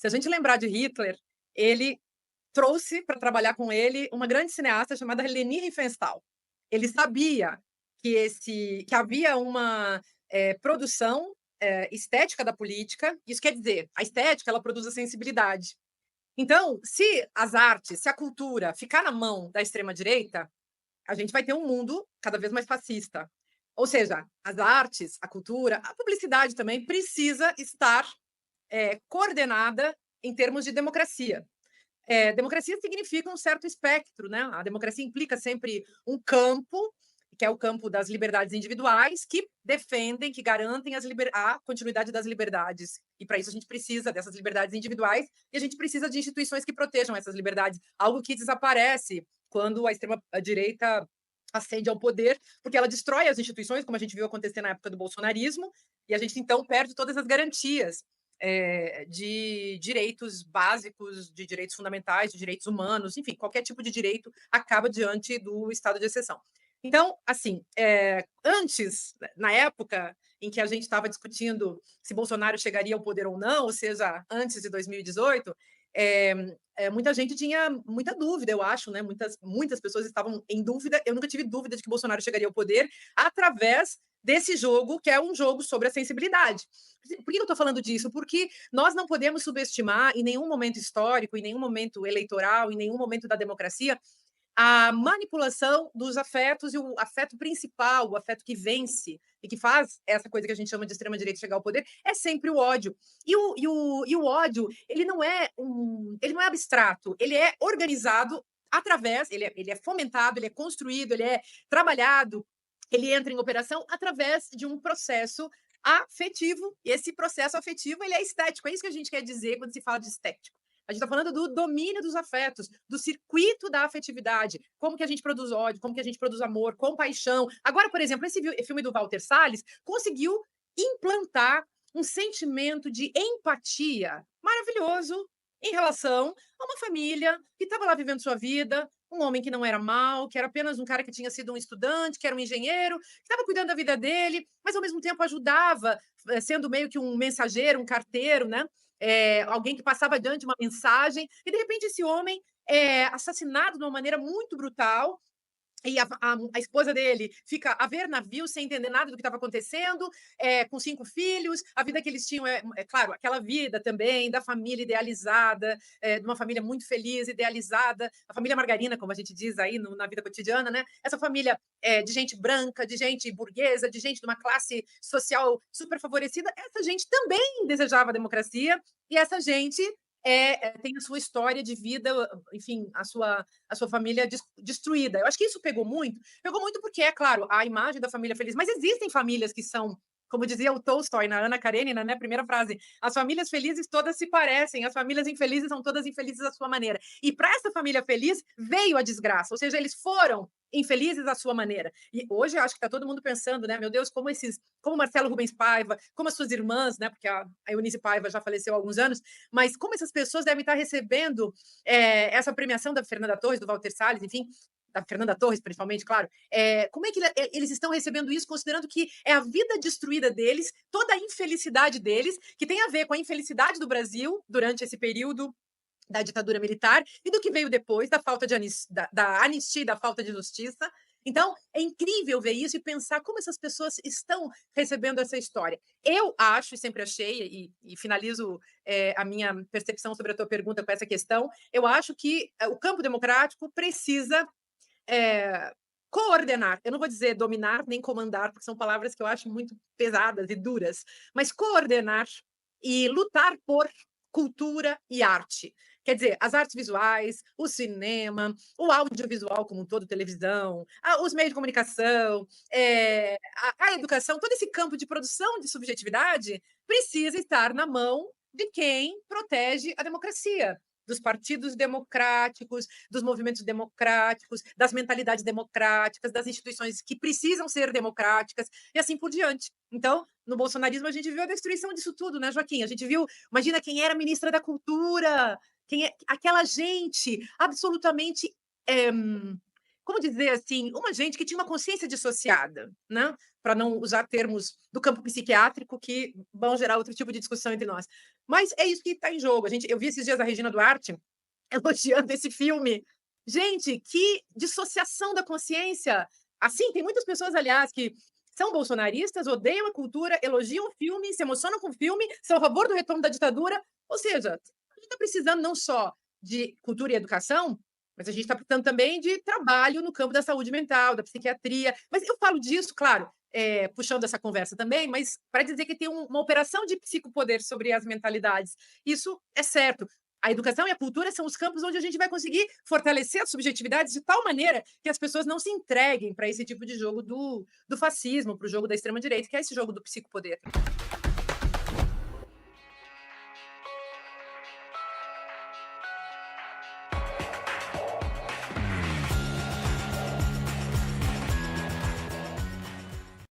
Se a gente lembrar de Hitler, ele trouxe para trabalhar com ele uma grande cineasta chamada Leni Riefenstahl. Ele sabia que havia uma, produção, estética da política. Isso quer dizer, a estética ela produz a sensibilidade. Então, se as artes, se a cultura ficar na mão da extrema direita, a gente vai ter um mundo cada vez mais fascista. Ou seja, as artes, a cultura, a publicidade também precisa estar, coordenada em termos de democracia. Democracia significa um certo espectro, né? A democracia implica sempre um campo, que é o campo das liberdades individuais, que defendem, que garantem a continuidade das liberdades. E para isso a gente precisa dessas liberdades individuais e a gente precisa de instituições que protejam essas liberdades, algo que desaparece quando a extrema-direita ascende ao poder, porque ela destrói as instituições, como a gente viu acontecer na época do bolsonarismo, e a gente então perde todas as garantias de direitos básicos, de direitos fundamentais, de direitos humanos, enfim, qualquer tipo de direito acaba diante do estado de exceção. Então, assim, antes, na época em que a gente estava discutindo se Bolsonaro chegaria ao poder ou não, ou seja, antes de 2018, muita gente tinha muita dúvida, eu acho, né? Muitas pessoas estavam em dúvida. Eu nunca tive dúvida de que Bolsonaro chegaria ao poder através desse jogo, que é um jogo sobre a sensibilidade. Por que eu estou falando disso? Porque nós não podemos subestimar em nenhum momento histórico, em nenhum momento eleitoral, em nenhum momento da democracia, a manipulação dos afetos e o afeto principal, o afeto que vence e que faz essa coisa que a gente chama de extrema-direita chegar ao poder, é sempre o ódio. E o ódio, ele não é abstrato, ele é organizado através, ele é fomentado, ele é construído, ele é trabalhado, ele entra em operação através de um processo afetivo, e esse processo afetivo ele é estético, é isso que a gente quer dizer quando se fala de estético. A gente está falando do domínio dos afetos, do circuito da afetividade, como que a gente produz ódio, como que a gente produz amor, compaixão. Agora, por exemplo, esse filme do Walter Salles conseguiu implantar um sentimento de empatia maravilhoso em relação a uma família que estava lá vivendo sua vida, um homem que não era mau, que era apenas um cara que tinha sido um estudante, que era um engenheiro, que estava cuidando da vida dele, mas ao mesmo tempo ajudava, sendo meio que um mensageiro, um carteiro, né? Alguém que passava adiante uma mensagem, e de repente esse homem é assassinado de uma maneira muito brutal, e a esposa dele fica a ver navios sem entender nada do que estava acontecendo, com 5 filhos. A vida que eles tinham é claro, aquela vida também da família idealizada, de uma família muito feliz, idealizada, a família margarina, como a gente diz aí na vida cotidiana, né? Essa família de gente branca, de gente burguesa, de gente de uma classe social super favorecida. Essa gente também desejava a democracia e essa gente tem a sua história de vida, enfim, a sua família destruída. Eu acho que isso pegou muito porque, é claro, a imagem da família feliz, mas existem famílias que são, como dizia o Tolstói na Ana Karenina, né, primeira frase, as famílias felizes todas se parecem, as famílias infelizes são todas infelizes à sua maneira. E para essa família feliz veio a desgraça, ou seja, eles foram infelizes à sua maneira. E hoje eu acho que está todo mundo pensando, né, meu Deus, como Marcelo Rubens Paiva, como as suas irmãs, né, porque a Eunice Paiva já faleceu há alguns anos, mas como essas pessoas devem estar recebendo essa premiação da Fernanda Torres, do Walter Salles, enfim, da Fernanda Torres, principalmente, claro. Como é que eles estão recebendo isso, considerando que é a vida destruída deles, toda a infelicidade deles, que tem a ver com a infelicidade do Brasil durante esse período da ditadura militar e do que veio depois, da falta de da anistia e da falta de justiça. Então, é incrível ver isso e pensar como essas pessoas estão recebendo essa história. Eu acho, e sempre achei, e finalizo a minha percepção sobre a tua pergunta com essa questão, eu acho que o campo democrático precisa é, coordenar. Eu não vou dizer dominar nem comandar, porque são palavras que eu acho muito pesadas e duras, mas coordenar e lutar por cultura e arte. Quer dizer, as artes visuais, o cinema, o audiovisual como um todo, televisão, os meios de comunicação, a educação, todo esse campo de produção de subjetividade precisa estar na mão de quem protege a democracia, dos partidos democráticos, dos movimentos democráticos, das mentalidades democráticas, das instituições que precisam ser democráticas e assim por diante. Então, no bolsonarismo, a gente viu a destruição disso tudo, né, Joaquim? A gente viu, imagina quem era ministra da Cultura, aquela gente absolutamente como dizer assim, uma gente que tinha uma consciência dissociada, né, para não usar termos do campo psiquiátrico que vão gerar outro tipo de discussão entre nós. Mas é isso que está em jogo. Eu vi esses dias a Regina Duarte elogiando esse filme. Gente, que dissociação da consciência. Assim, tem muitas pessoas, aliás, que são bolsonaristas, odeiam a cultura, elogiam o filme, se emocionam com o filme, são a favor do retorno da ditadura. Ou seja, a gente está precisando não só de cultura e educação, mas a gente está precisando também de trabalho no campo da saúde mental, da psiquiatria. Mas eu falo disso, claro, puxando essa conversa também, mas para dizer que tem uma operação de psicopoder sobre as mentalidades. Isso é certo. A educação e a cultura são os campos onde a gente vai conseguir fortalecer as subjetividades de tal maneira que as pessoas não se entreguem para esse tipo de jogo do fascismo, para o jogo da extrema-direita, que é esse jogo do psicopoder.